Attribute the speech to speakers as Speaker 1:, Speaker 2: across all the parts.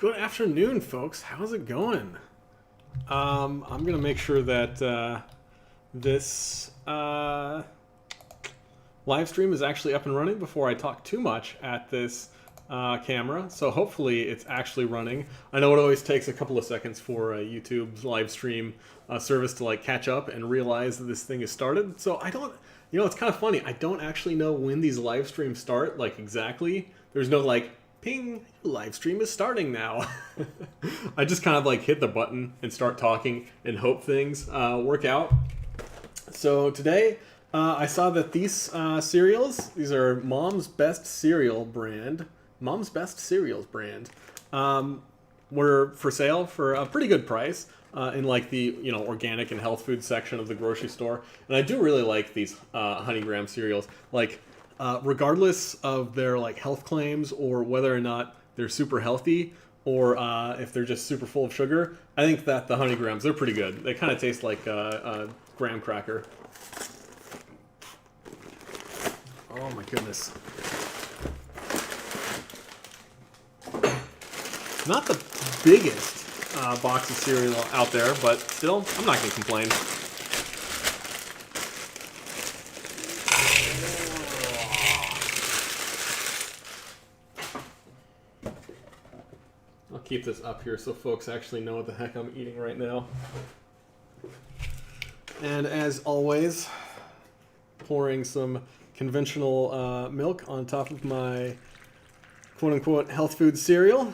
Speaker 1: Good afternoon, folks. How's it going? I'm gonna make sure that this live stream is actually up and running before I talk too much at this camera. So hopefully it's actually running. I know it always takes a couple of seconds for YouTube's live stream service to like catch up and realize that this thing is started. So I don't, it's kind of funny. I don't actually know when these live streams start, like exactly. There's no like ping, live stream is starting now. I just kind of like hit the button and start talking and hope things work out. So today I saw that these cereals, these are Mom's Best Cereals brand, were for sale for a pretty good price in like the organic and health food section of the grocery store. And I do really like these Honey Graham cereals. Like regardless of their like health claims or whether or not they're super healthy or if they're just super full of sugar, I think that the Honey Grahams, they're pretty good. They kind of taste like a graham cracker. Oh my goodness. Not the biggest box of cereal out there, but still, I'm not going to complain. I'll keep this up here so folks actually know what the heck I'm eating right now. And as always, pouring some conventional milk on top of my quote-unquote health food cereal.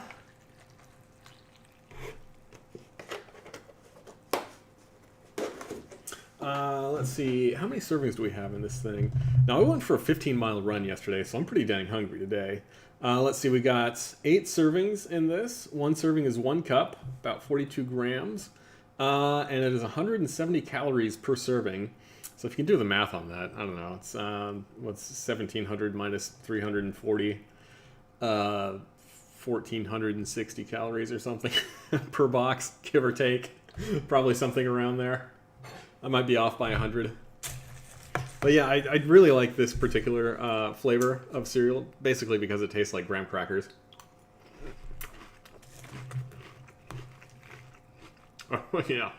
Speaker 1: Let's see, how many servings do we have in this thing? Now, I went for a 15-mile run yesterday, so I'm pretty dang hungry today. Let's see, we got 8 servings in this. One serving is 1 cup, about 42 grams. And it is 170 calories per serving. So if you can do the math on that, I don't know, it's what's 1,700 minus 340, 1,460 calories or something per box, give or take. Probably something around there. I might be off by 100. But yeah, I really like this particular flavor of cereal, basically because it tastes like graham crackers. Oh, yeah.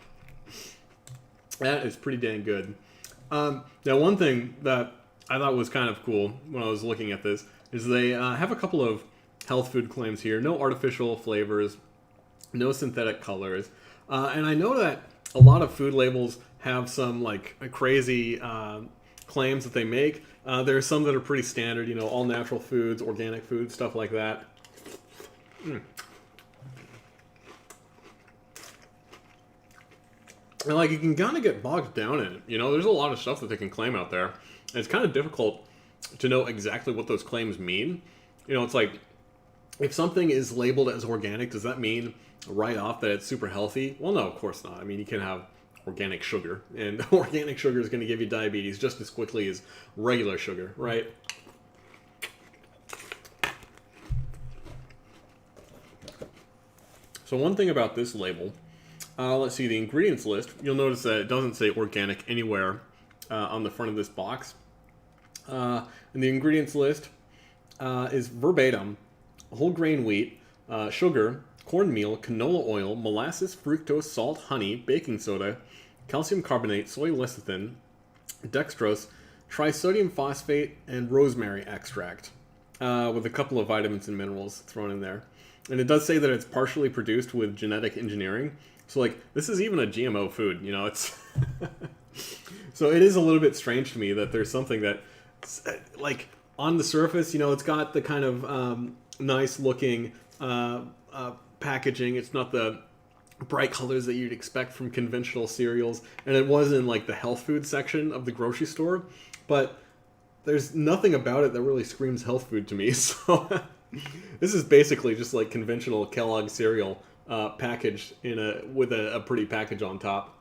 Speaker 1: That is pretty dang good. Now, one thing that I thought was kind of cool when I was looking at this is they have a couple of health food claims here. No artificial flavors, no synthetic colors. And I know that a lot of food labels have some like crazy claims that they make. There are some that are pretty standard, all natural foods, organic foods, stuff like that. And like you can kind of get bogged down in it. There's a lot of stuff that they can claim out there. And it's kind of difficult to know exactly what those claims mean. It's like if something is labeled as organic, does that mean right off that it's super healthy? Well, no, of course not. I mean, you can have organic sugar, and organic sugar is going to give you diabetes just as quickly as regular sugar, right? So one thing about this label, let's see the ingredients list. You'll notice that it doesn't say organic anywhere on the front of this box. And the ingredients list is verbatim: whole grain wheat, sugar, cornmeal, canola oil, molasses, fructose, salt, honey, baking soda, calcium carbonate, soy lecithin, dextrose, trisodium phosphate, and rosemary extract, with a couple of vitamins and minerals thrown in there. And it does say that it's partially produced with genetic engineering. So, like, this is even a GMO food, it's... So it is a little bit strange to me that there's something that, like, on the surface, it's got the kind of nice-looking packaging. It's not the bright colors that you'd expect from conventional cereals, and it was in like the health food section of the grocery store, but there's nothing about it that really screams health food to me. So this is basically just like conventional Kellogg cereal packaged with a pretty package on top.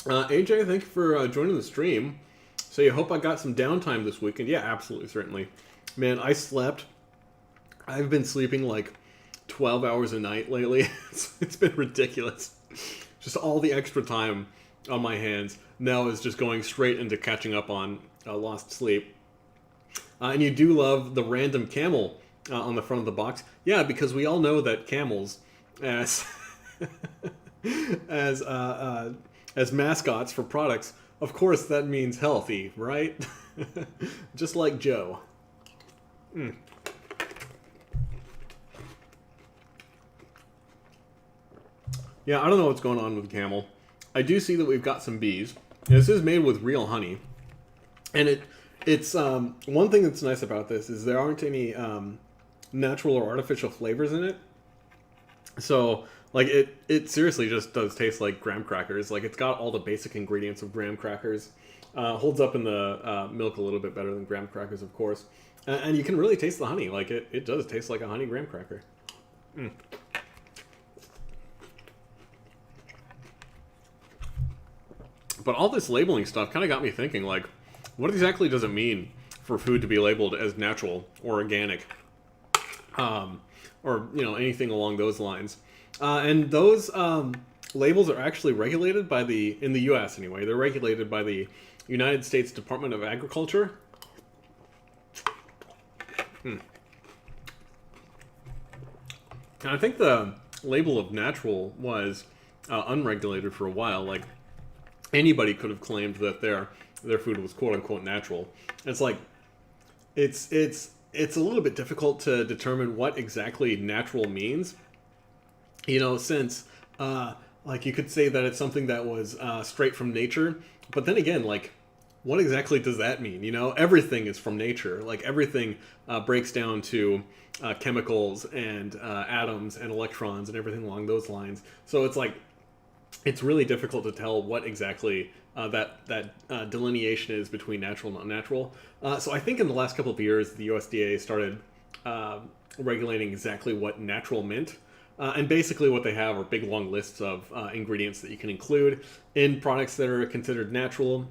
Speaker 1: AJ, thank you for joining the stream. So you hope I got some downtime this weekend. Yeah, absolutely, certainly. Man, I've been sleeping like 12 hours a night lately. It's been ridiculous. Just all the extra time on my hands now is just going straight into catching up on lost sleep. And you do love the random camel on the front of the box. Yeah, because we all know that camels, as as mascots for products, of course that means healthy, right? Just like Joe. Yeah, I don't know what's going on with camel. I do see that we've got some bees. This is made with real honey. And it's one thing that's nice about this is there aren't any natural or artificial flavors in it. So, like, it seriously just does taste like graham crackers. Like, it's got all the basic ingredients of graham crackers. Holds up in the milk a little bit better than graham crackers, of course. And you can really taste the honey. Like, it does taste like a honey graham cracker. But all this labeling stuff kind of got me thinking, like, what exactly does it mean for food to be labeled as natural or organic? Or, you know, anything along those lines. And those labels are actually regulated by in the U.S. anyway, they're regulated by the United States Department of Agriculture. And I think the label of natural was unregulated for a while. Like, anybody could have claimed that their food was quote unquote natural. It's like it's a little bit difficult to determine what exactly natural means. You know, since like you could say that it's something that was straight from nature, but then again, like, what exactly does that mean? You know, everything is from nature. Like, everything breaks down to chemicals and atoms and electrons and everything along those lines. So it's like, it's really difficult to tell what exactly that delineation is between natural and unnatural. So I think in the last couple of years, the USDA started regulating exactly what natural meant. And basically what they have are big, long lists of ingredients that you can include in products that are considered natural,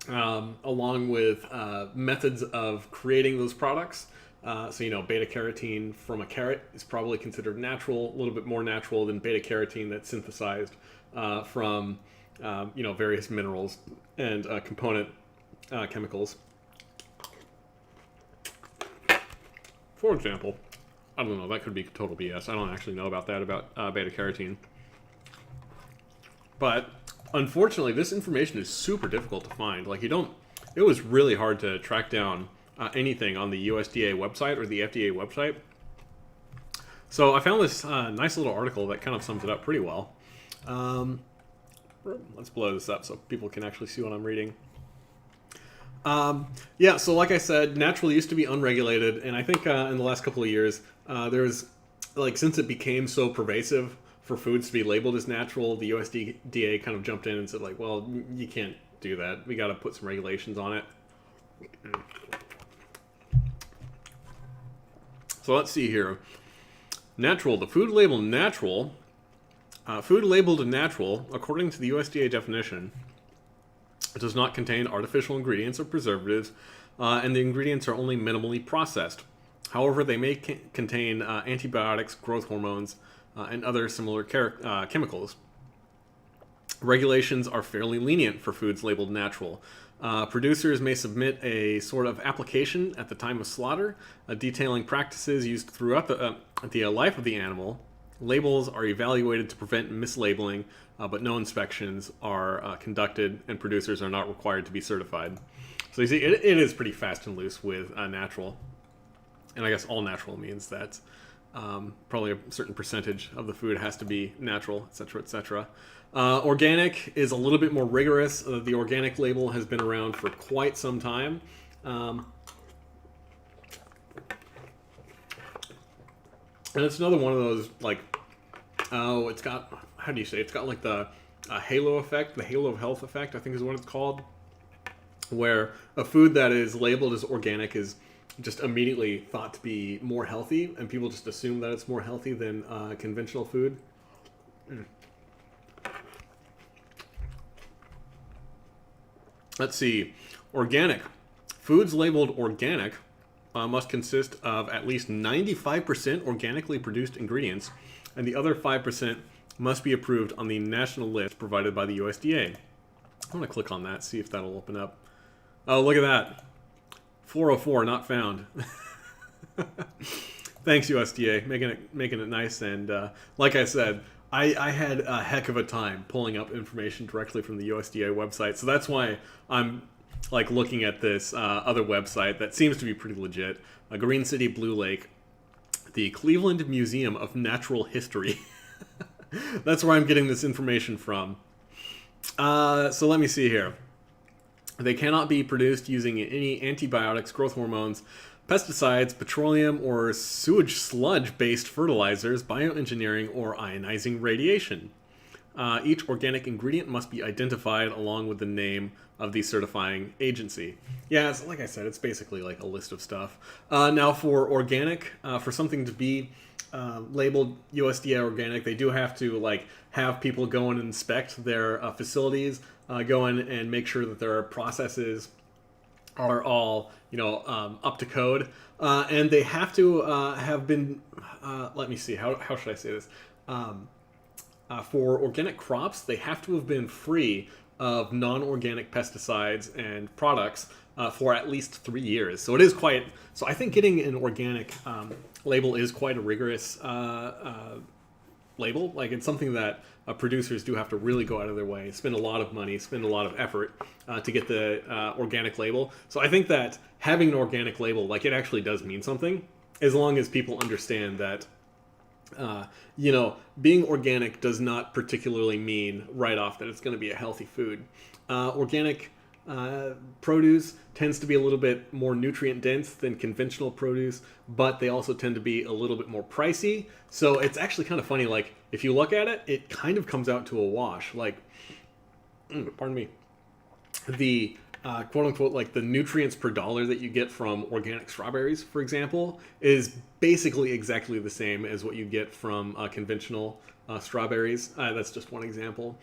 Speaker 1: along with methods of creating those products. So, you know, beta-carotene from a carrot is probably considered natural, a little bit more natural than beta-carotene that's synthesized from, you know, various minerals and component chemicals. For example, I don't know, that could be total BS. I don't actually know about that, about beta-carotene. But unfortunately, this information is super difficult to find. Like, it was really hard to track down anything on the USDA website or the FDA website. So I found this nice little article that kind of sums it up pretty well. Let's blow this up so people can actually see what I'm reading. Yeah, so like I said, natural used to be unregulated, and I think in the last couple of years, there's, like, since it became so pervasive for foods to be labeled as natural, the USDA kind of jumped in and said, like, well, you can't do that. We got to put some regulations on it. So let's see here. Natural, the food labeled natural, according to the USDA definition, it does not contain artificial ingredients or preservatives, and the ingredients are only minimally processed. However, they may contain antibiotics, growth hormones, and other similar chemicals. Regulations are fairly lenient for foods labeled natural. Producers may submit a sort of application at the time of slaughter, detailing practices used throughout the life of the animal. Labels are evaluated to prevent mislabeling, but no inspections are conducted, and producers are not required to be certified. So you see, it is pretty fast and loose with natural. And I guess all natural means that probably a certain percentage of the food has to be natural, etc., etc. Organic is a little bit more rigorous. The organic label has been around for quite some time. And it's another one of those, like, oh, it's got, how do you say, it's got like the halo effect, the halo of health effect, I think is what it's called, where a food that is labeled as organic is just immediately thought to be more healthy, and people just assume that it's more healthy than conventional food. Let's see. Organic. Foods labeled organic must consist of at least 95% organically produced ingredients, and the other 5% must be approved on the national list provided by the USDA. I'm going to click on that, see if that'll open up. Oh, look at that. 404, not found. Thanks, USDA, making it nice. And like I said, I had a heck of a time pulling up information directly from the USDA website. So that's why I'm like looking at this other website that seems to be pretty legit. Green City Blue Lake, the Cleveland Museum of Natural History. That's where I'm getting this information from. So let me see here. They cannot be produced using any antibiotics, growth hormones, pesticides, petroleum, or sewage sludge-based fertilizers, bioengineering, or ionizing radiation. Each organic ingredient must be identified along with the name of the certifying agency. Yeah, it's, like I said, it's basically like a list of stuff. Now for organic, for something to be labeled USDA organic, they do have to like have people go and inspect their facilities, go in and make sure that their processes are all, you know, up to code, and they have to have been. Let me see. How should I say this? For organic crops, they have to have been free of non-organic pesticides and products for at least 3 years. So it is quite. So I think getting an organic label is quite a rigorous label. Like it's something that producers do have to really go out of their way, spend a lot of money, spend a lot of effort to get the organic label. So I think that having an organic label, like it actually does mean something, as long as people understand that, you know, being organic does not particularly mean right off that it's going to be a healthy food. Organic produce tends to be a little bit more nutrient dense than conventional produce, but they also tend to be a little bit more pricey. So it's actually kind of funny, like if you look at it, it kind of comes out to a wash. Like, pardon me, the quote unquote, like the nutrients per dollar that you get from organic strawberries, for example, is basically exactly the same as what you get from conventional strawberries. That's just one example.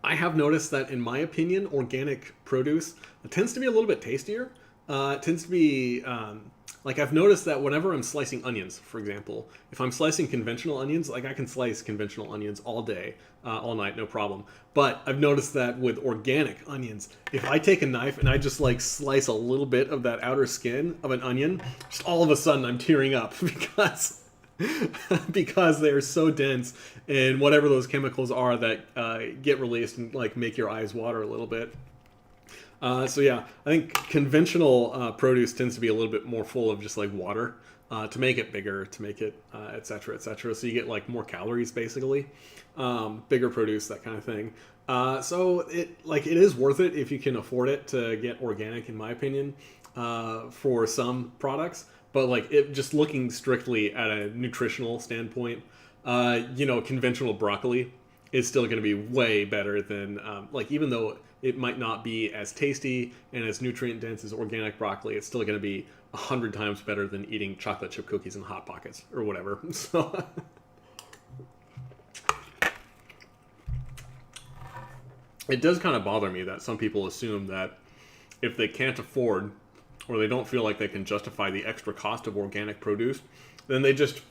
Speaker 1: I have noticed that, in my opinion, organic produce tends to be a little bit tastier. It tends to be, like I've noticed that whenever I'm slicing onions, for example, if I'm slicing conventional onions, like I can slice conventional onions all day, all night, no problem. But I've noticed that with organic onions, if I take a knife and I just like slice a little bit of that outer skin of an onion, just all of a sudden I'm tearing up because... because they're so dense in whatever those chemicals are that get released and like make your eyes water a little bit. So yeah, I think conventional produce tends to be a little bit more full of just like water to make it bigger, to make it etc. etc. So you get like more calories basically, bigger produce, that kind of thing. So it is worth it if you can afford it to get organic, in my opinion, for some products. But like it, just looking strictly at a nutritional standpoint, you know, conventional broccoli is still going to be way better than like, even though it might not be as tasty and as nutrient dense as organic broccoli, it's still going to be 100 times better than eating chocolate chip cookies and Hot Pockets or whatever. So it does kind of bother me that some people assume that if they can't afford, or they don't feel like they can justify the extra cost of organic produce, then they just,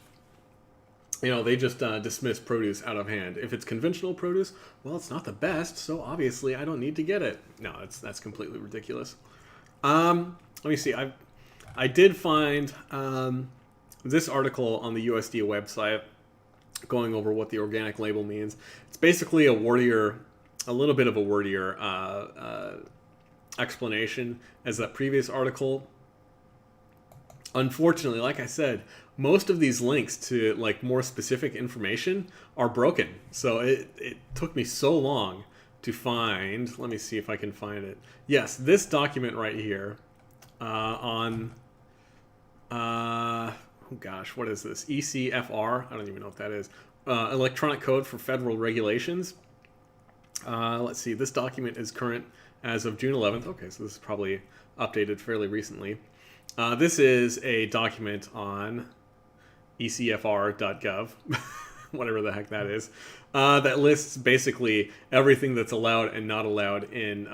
Speaker 1: you know, dismiss produce out of hand. If it's conventional produce, well, it's not the best, so obviously I don't need to get it. No, that's completely ridiculous. Let me see. I did find this article on the USDA website going over what the organic label means. It's basically a little bit of a wordier explanation as that previous article. Unfortunately, like I said, most of these links to like more specific information are broken. So it took me so long to find. Let me see if I can find it. Yes, this document right here on oh gosh, what is this? ECFR? I don't even know what that is. Electronic Code for Federal Regulations. Let's see. This document is current as of June 11th. Okay, so this is probably updated fairly recently. This is a document on ecfr.gov, whatever the heck that is, that lists basically everything that's allowed and not allowed in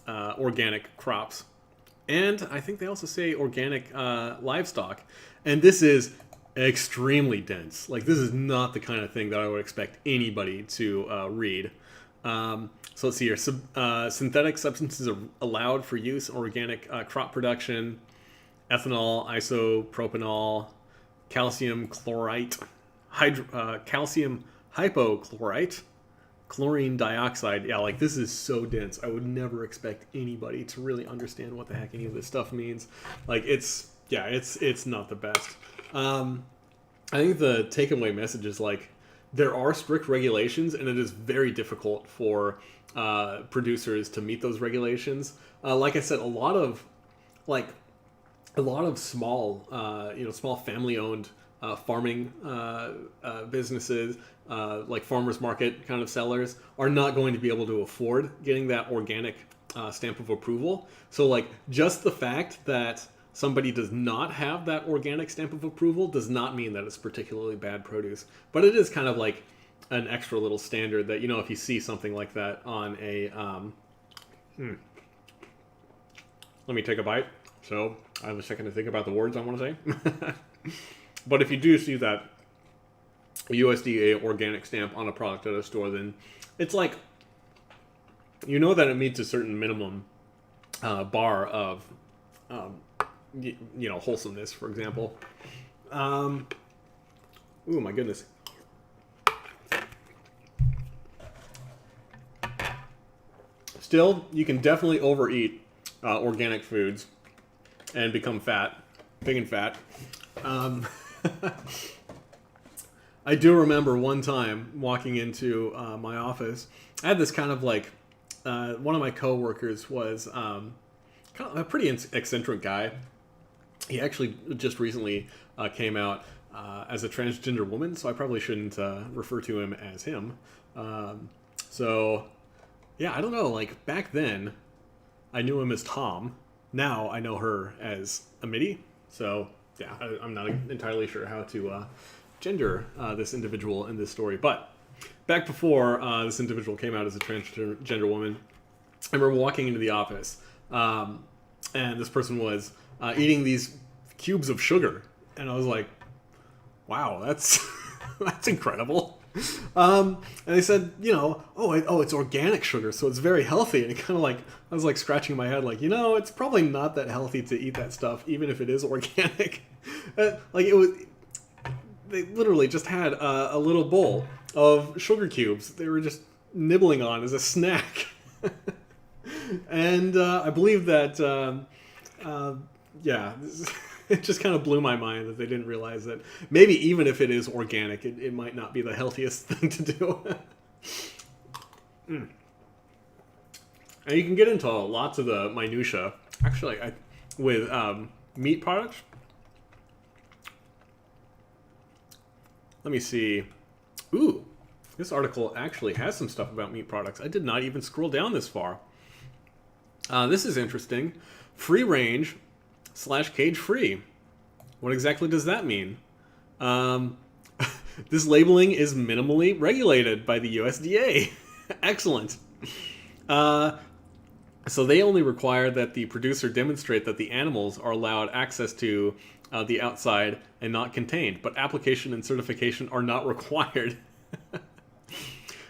Speaker 1: organic crops. And I think they also say organic livestock. And this is extremely dense. Like, this is not the kind of thing that I would expect anybody to read. So let's see here. Synthetic substances are allowed for use in organic crop production. Ethanol, isopropanol, calcium chlorite, calcium hypochlorite, chlorine dioxide. Yeah, like, this is so dense. I would never expect anybody to really understand what the heck any of this stuff means. Like, it's not the best. I think the takeaway message is, like, there are strict regulations, and it is very difficult for producers to meet those regulations. Like I said, a lot of small, small family-owned farming businesses, like farmers market kind of sellers, are not going to be able to afford getting that organic stamp of approval. So, like, just the fact that somebody does not have that organic stamp of approval does not mean that it's particularly bad produce. But it is kind of like an extra little standard that, if you see something like that on a... Let me take a bite. So I have a second to think about the words I want to say. But if you do see that USDA organic stamp on a product at a store, then it's like, that it meets a certain minimum bar of, wholesomeness, for example. Ooh, my goodness. Still, you can definitely overeat organic foods and become fat, big and fat. I do remember one time walking into my office. I had this kind of like, one of my coworkers was kind of a pretty eccentric guy. He actually just recently came out as a transgender woman, so I probably shouldn't refer to him as him. So, yeah, I don't know. Like, back then, I knew him as Tom. Now I know her as Amity. So, yeah, I'm not entirely sure how to gender this individual in this story. But back before this individual came out as a transgender woman, I remember walking into the office, and this person was eating these cubes of sugar. And I was like, wow, that's that's incredible. And they said, it's organic sugar, so it's very healthy. And it kind of like, I was like scratching my head, like, it's probably not that healthy to eat that stuff, even if it is organic. They literally just had a little bowl of sugar cubes they were just nibbling on as a snack. And I believe that, it just kind of blew my mind that they didn't realize that maybe even if it is organic, it might not be the healthiest thing to do. And you can get into lots of the minutia, actually, with meat products. Let me see. Ooh, this article actually has some stuff about meat products. I did not even scroll down this far. This is interesting. Free range / cage free. What exactly does that mean? This labeling is minimally regulated by the USDA. Excellent. So they only require that the producer demonstrate that the animals are allowed access to the outside and not contained, but application and certification are not required.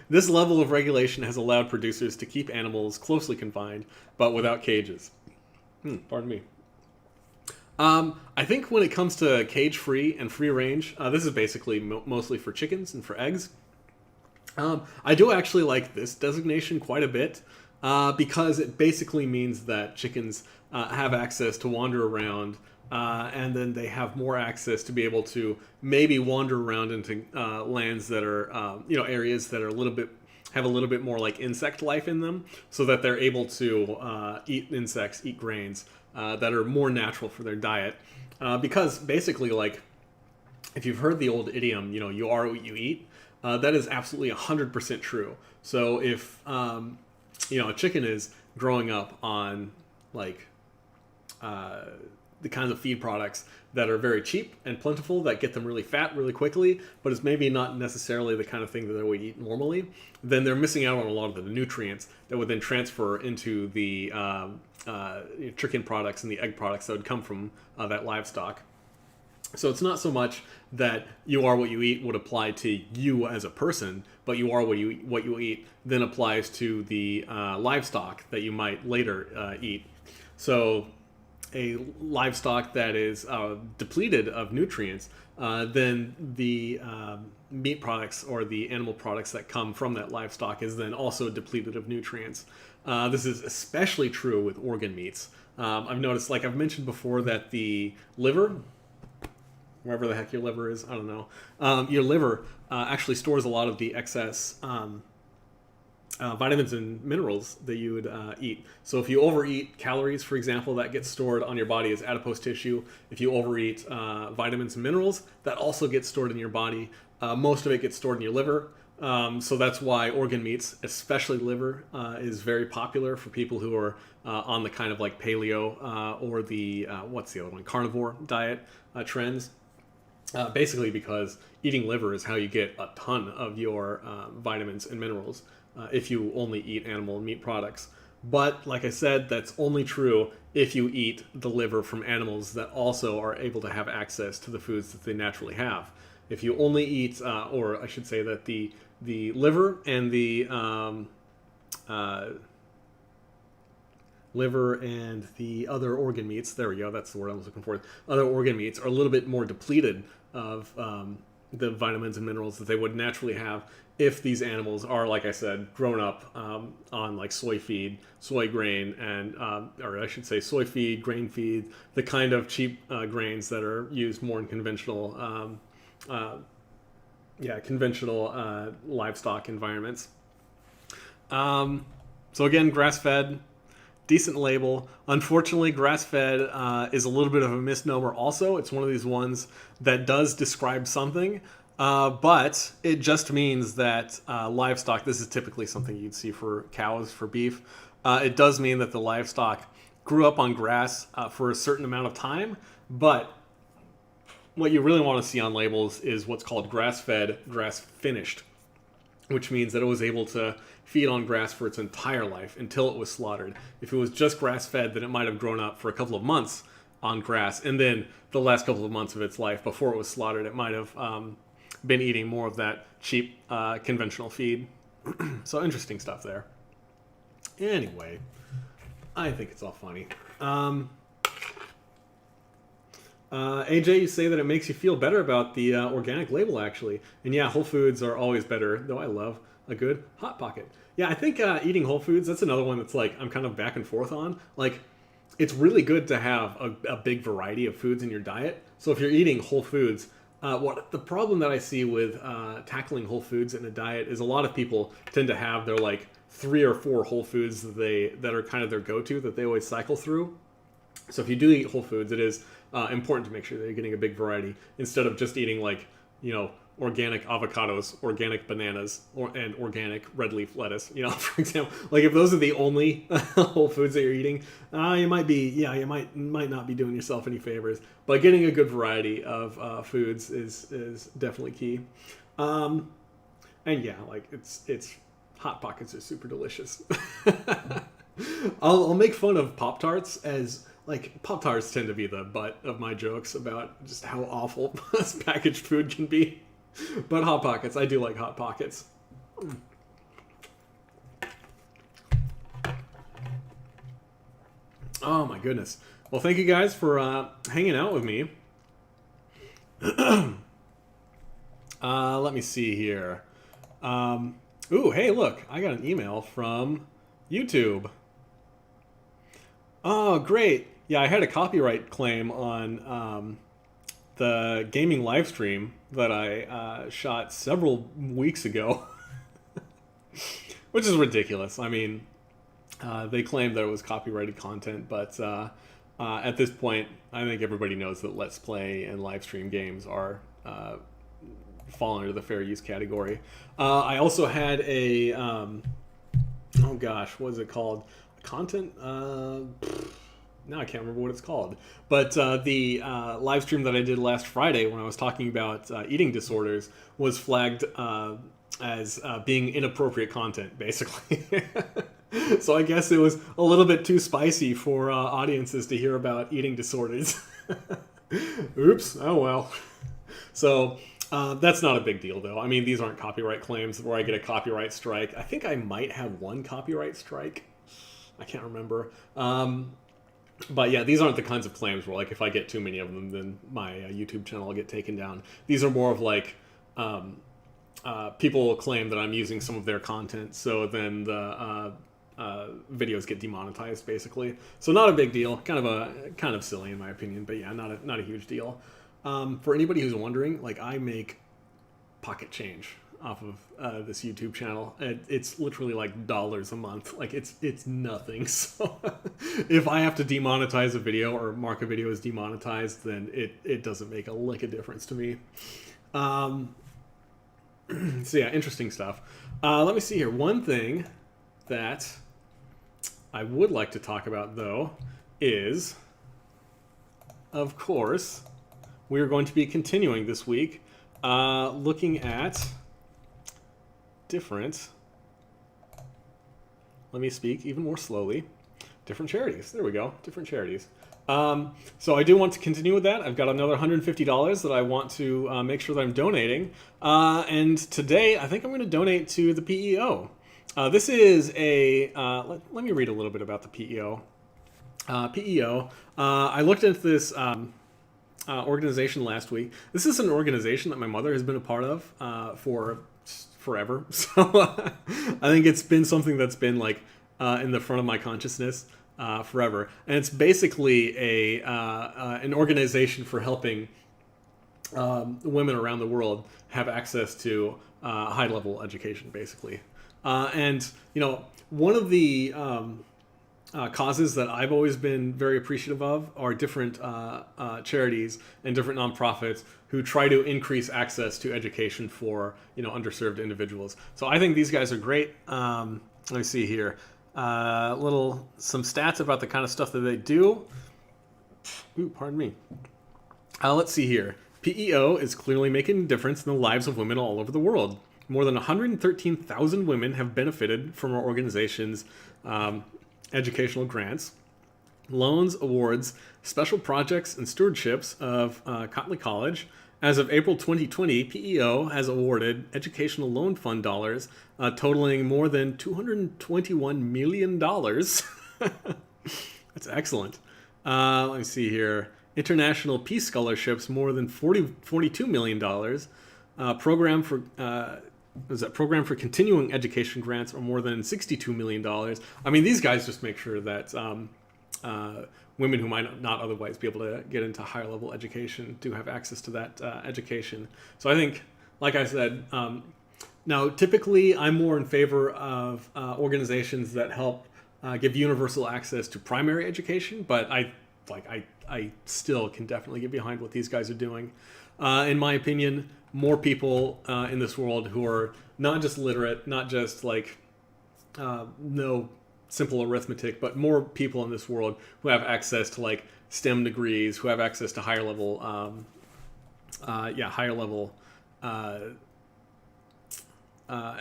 Speaker 1: This level of regulation has allowed producers to keep animals closely confined, but without cages. Pardon me. I think when it comes to cage-free and free-range, this is basically mostly for chickens and for eggs. I do actually like this designation quite a bit because it basically means that chickens have access to wander around, and then they have more access to be able to maybe wander around into lands that are, areas that are have a little bit more like insect life in them, so that they're able to eat insects, eat grains that are more natural for their diet. Because basically, like, if you've heard the old idiom, you are what you eat, that is absolutely 100% true. So if, a chicken is growing up on, like, the kinds of feed products that are very cheap and plentiful that get them really fat really quickly, but it's maybe not necessarily the kind of thing that they would eat normally, then they're missing out on a lot of the nutrients that would then transfer into the chicken products and the egg products that would come from that livestock. So it's not so much that you are what you eat would apply to you as a person, but you are what you eat then applies to the livestock that you might later eat. So a livestock that is depleted of nutrients, then the meat products or the animal products that come from that livestock is then also depleted of nutrients. This is especially true with organ meats. I've noticed, like I've mentioned before, that the liver, wherever the heck your liver is, I don't know, your liver actually stores a lot of the excess vitamins and minerals that you would eat. So if you overeat calories, for example, that gets stored on your body as adipose tissue. If you overeat vitamins and minerals, that also gets stored in your body. Most of it gets stored in your liver. So that's why organ meats, especially liver, is very popular for people who are on the kind of like paleo or the, what's the other one, carnivore diet trends. Basically because eating liver is how you get a ton of your vitamins and minerals if you only eat animal and meat products. But like I said, that's only true if you eat the liver from animals that also are able to have access to the foods that they naturally have. If you only eat, or I should say that the liver and the other organ meats, there we go, that's the word I was looking for, other organ meats are a little bit more depleted of the vitamins and minerals that they would naturally have if these animals are, like I said, grown up on like soy feed, soy grain, and or I should say soy feed, grain feed, the kind of cheap grains that are used more in conventional livestock environments. So again, grass-fed, decent label. Unfortunately, grass-fed is a little bit of a misnomer also. It's one of these ones that does describe something, but it just means that livestock, this is typically something you'd see for cows, for beef. It does mean that the livestock grew up on grass for a certain amount of time, but what you really want to see on labels is what's called grass-fed, grass-finished, which means that it was able to feed on grass for its entire life until it was slaughtered. If it was just grass-fed, then it might have grown up for a couple of months on grass, and then the last couple of months of its life before it was slaughtered, it might have been eating more of that cheap conventional feed. So interesting stuff there. Anyway, I think it's all funny. AJ, you say that it makes you feel better about the organic label, actually. And yeah, Whole Foods are always better, though I love a good Hot Pocket. Yeah, I think eating Whole Foods, that's another one that's like I'm kind of back and forth on. Like, it's really good to have a big variety of foods in your diet. So if you're eating Whole Foods, what the problem that I see with tackling Whole Foods in a diet is a lot of people tend to have their like 3 or 4 Whole Foods that are kind of their go-to that they always cycle through. So if you do eat Whole Foods, it is important to make sure that you're getting a big variety instead of just eating like, you know, organic avocados, organic bananas, and organic red leaf lettuce. You know, for example, like if those are the only Whole Foods that you're eating, you might not be doing yourself any favors. But getting a good variety of foods is definitely key. And yeah, like it's Hot Pockets are super delicious. I'll make fun of Pop-Tarts as like Pop-Tarts tend to be the butt of my jokes about just how awful packaged food can be. But Hot Pockets, I do like Hot Pockets. Oh my goodness. Well, thank you guys for hanging out with me. Let me see here. Ooh, hey, look, I got an email from YouTube. Oh, great. Yeah, I had a copyright claim on the gaming live stream that I shot several weeks ago, which is ridiculous. I mean, they claimed that it was copyrighted content, but at this point, I think everybody knows that Let's Play and live stream games are fall under the fair use category. I also had a, oh gosh, what is it called? Content? Now I can't remember what it's called. But the live stream that I did last Friday when I was talking about eating disorders was flagged as being inappropriate content, basically. So I guess it was a little bit too spicy for audiences to hear about eating disorders. Oops. Oh well. So that's not a big deal, though. I mean, these aren't copyright claims where I get a copyright strike. I think I might have one copyright strike. I can't remember. But yeah, these aren't the kinds of claims where, like, if I get too many of them, then my YouTube channel will get taken down. These are more of like people will claim that I'm using some of their content, so then the videos get demonetized, basically. So not a big deal. Kind of silly in my opinion, but yeah, not a huge deal. For anybody who's wondering, like, I make pocket change off of this YouTube channel. It's literally like dollars a month. Like it's nothing. So if I have to demonetize a video or mark a video as demonetized, then it doesn't make a lick of difference to me. So yeah, interesting stuff. Let me see here. One thing that I would like to talk about, though, is, of course, we're going to be continuing this week looking at different, let me speak even more slowly, different charities. There we go, different charities. So I do want to continue with that. I've got another $150 that I want to make sure that I'm donating. And today, I think I'm going to donate to the PEO. This is a, let me read a little bit about the PEO. I looked into this organization last week. This is an organization that my mother has been a part of for forever. So I think it's been something that's been like in the front of my consciousness forever. And it's basically an organization for helping women around the world have access to high-level education, basically. And, you know, one of the causes that I've always been very appreciative of are different charities and different nonprofits who try to increase access to education for, you know, underserved individuals. So I think these guys are great. Let me see here. Some stats about the kind of stuff that they do. Ooh, pardon me. Let's see here. PEO is clearly making a difference in the lives of women all over the world. More than 113,000 women have benefited from our organization's educational grants, loans, awards, special projects, and stewardships of Cotley College. As of April 2020, PEO has awarded educational loan fund dollars totaling more than $221 million. That's excellent. Let me see here. International Peace Scholarships, more than $42 million. Program for continuing education grants are more than $62 million. I mean, these guys just make sure that women who might not otherwise be able to get into higher level education do have access to that education. So I think, like I said, now typically I'm more in favor of organizations that help give universal access to primary education, but I still can definitely get behind what these guys are doing. In my opinion, more people in this world who are not just literate, not just like know simple arithmetic, but more people in this world who have access to like STEM degrees, who have access to higher level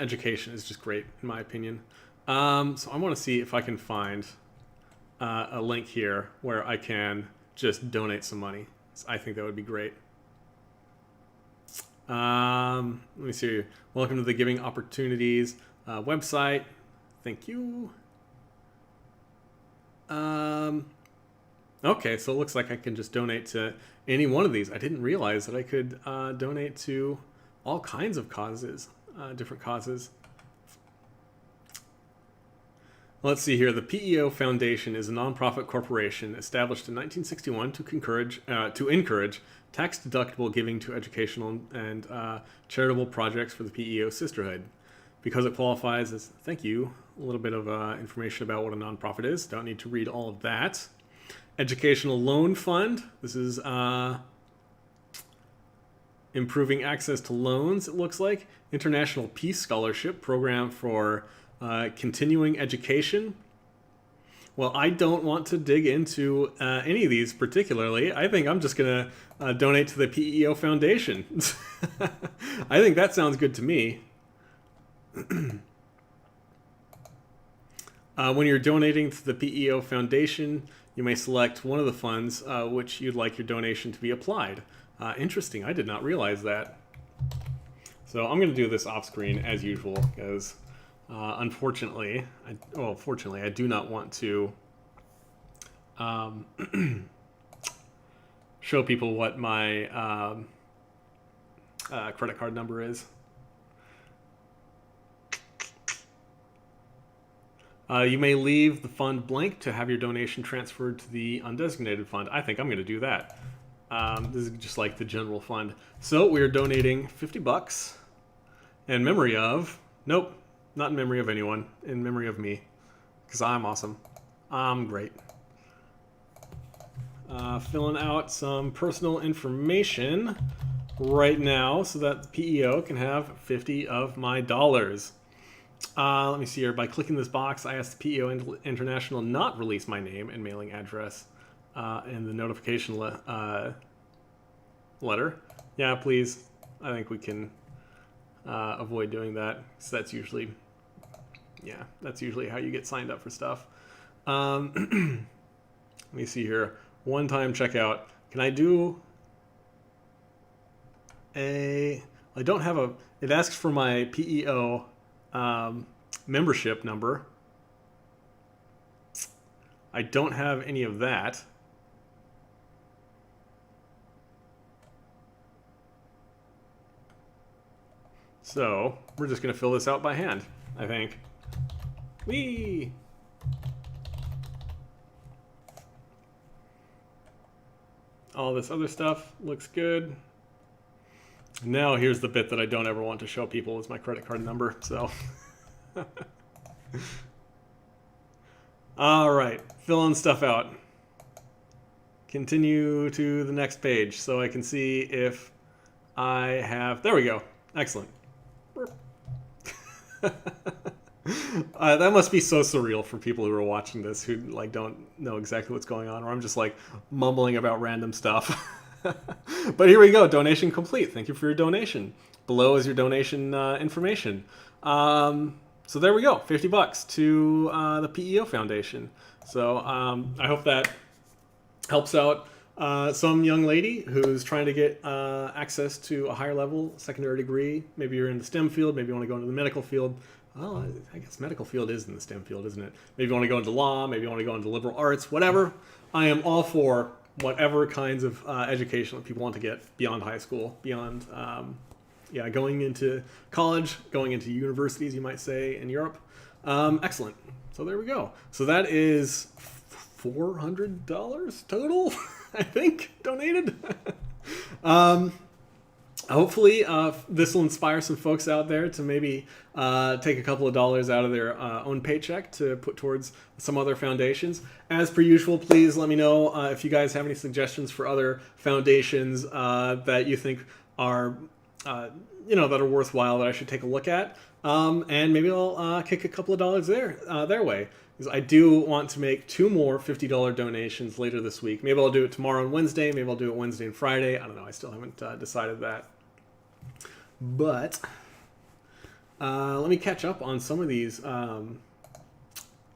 Speaker 1: education is just great in my opinion. So I want to see if I can find a link here where I can just donate some money. I think that would be great. Let me see. Welcome to the Giving Opportunities website. Thank you. Okay, so it looks like I can just donate to any one of these. I didn't realize that I could donate to all kinds of causes, different causes. Let's see here. The PEO Foundation is a nonprofit corporation established in 1961 to encourage tax-deductible giving to educational and charitable projects for the PEO sisterhood. Because it qualifies as, thank you, a little bit of information about what a nonprofit is. Don't need to read all of that. Educational Loan Fund. This is improving access to loans, it looks like. International Peace Scholarship Program for continuing education. Well, I don't want to dig into any of these particularly. I think I'm just going to donate to the PEO Foundation. I think that sounds good to me. When you're donating to the PEO Foundation, you may select one of the funds which you'd like your donation to be applied. Interesting. I did not realize that. So I'm going to do this off screen as usual because unfortunately, fortunately, I do not want to show people what my credit card number is. You may leave the fund blank to have your donation transferred to the undesignated fund. I think I'm going to do that. This is just like the general fund. So we are donating $50 in memory of, nope, not in memory of anyone, in memory of me, because I'm awesome. I'm great. Filling out some personal information right now so that the PEO can have 50 of my dollars. Let me see here. By clicking this box, I ask the PEO International not release my name and mailing address in the notification letter. Yeah, please. I think we can avoid doing that. So that's usually, yeah, that's usually how you get signed up for stuff. Let me see here. One-time checkout. Can I do I don't have a, it asks for my PEO membership number. I don't have any of that. So we're just going to fill this out by hand, I think. Whee! All this other stuff looks good. Now here's the bit that I don't ever want to show people is my credit card number. So, all right, filling stuff out. Continue to the next page so I can see if I have, there we go. Excellent. That must be so surreal for people who are watching this who like don't know exactly what's going on, or I'm just like mumbling about random stuff. But here we go. Donation complete. Thank you for your donation. Below is your donation information. So there we go. $50 to the PEO Foundation. So I hope that helps out some young lady who's trying to get access to a higher level secondary degree. Maybe you're in the STEM field. Maybe you want to go into the medical field. Well, I guess medical field is in the STEM field, isn't it? Maybe you want to go into law. Maybe you want to go into liberal arts. Whatever. I am all for whatever kinds of education that people want to get beyond high school, beyond, going into college, going into universities, you might say, in Europe. Excellent. So there we go. So that is $400 total, I think, donated. Hopefully this will inspire some folks out there to maybe take a couple of dollars out of their own paycheck to put towards some other foundations. As per usual, please let me know if you guys have any suggestions for other foundations that you think are, that are worthwhile that I should take a look at. And maybe I'll kick a couple of dollars their way. Because I do want to make 2 more $50 donations later this week. Maybe I'll do it tomorrow and Wednesday. Maybe I'll do it Wednesday and Friday. I don't know. I still haven't decided that. But let me catch up on some of these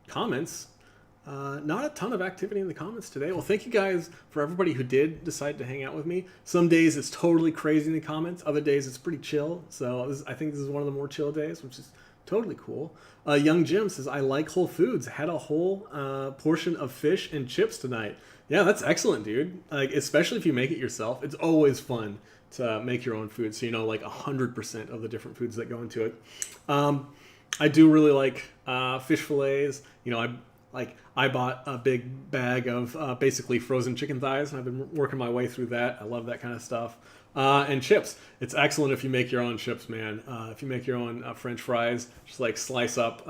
Speaker 1: comments. Not a ton of activity in the comments today. Well, thank you guys for everybody who did decide to hang out with me. Some days it's totally crazy in the comments. Other days it's pretty chill. So I think this is one of the more chill days, which is totally cool. Young Jim says, I like Whole Foods. Had a whole portion of fish and chips tonight. Yeah, that's excellent, dude. Like, especially if you make it yourself. It's always fun to make your own food, so you know like 100% of the different foods that go into it. I do really like fish fillets. I bought a big bag of basically frozen chicken thighs, and I've been working my way through that. I love that kind of stuff. And chips. It's excellent if you make your own chips, man. If you make your own French fries, just like slice up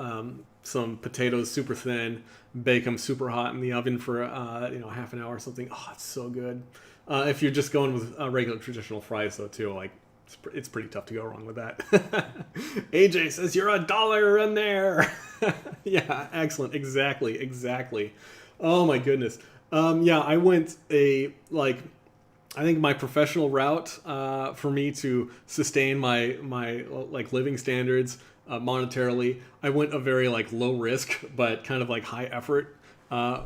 Speaker 1: some potatoes super thin, bake them super hot in the oven for half an hour or something. Oh, it's so good. If you're just going with regular traditional fries, though, too, like it's pretty tough to go wrong with that. AJ says you're $1 in there. Yeah, excellent. Exactly. Oh my goodness. I went I think my professional route for me to sustain my living standards monetarily, I went a very low risk but kind of high effort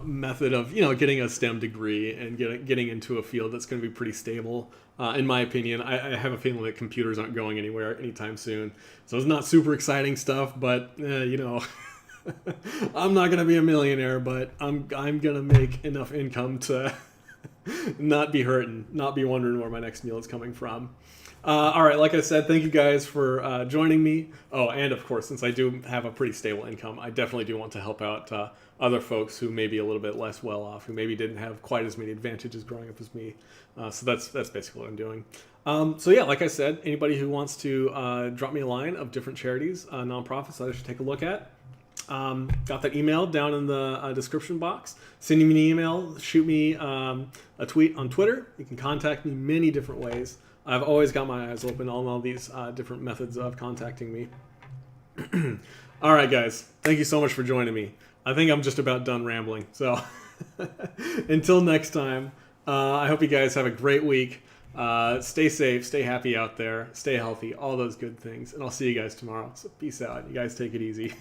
Speaker 1: method of getting a STEM degree and getting into a field that's going to be pretty stable. In my opinion, I have a feeling that computers aren't going anywhere anytime soon. So it's not super exciting stuff, but I'm not going to be a millionaire, but I'm going to make enough income to not be hurting, not be wondering where my next meal is coming from. All right, like I said, thank you guys for joining me. Oh, and of course, since I do have a pretty stable income, I definitely do want to help out other folks who may be a little bit less well off, who maybe didn't have quite as many advantages growing up as me. So that's basically what I'm doing. So yeah, like I said, anybody who wants to drop me a line of different charities, nonprofits that I should take a look at, got that email down in the description box. Send me an email, shoot me a tweet on Twitter. You can contact me many different ways. I've always got my eyes open on all these different methods of contacting me. All right, guys. Thank you so much for joining me. I think I'm just about done rambling. So until next time, I hope you guys have a great week. Stay safe, stay happy out there, stay healthy, all those good things. And I'll see you guys tomorrow. So peace out. You guys take it easy.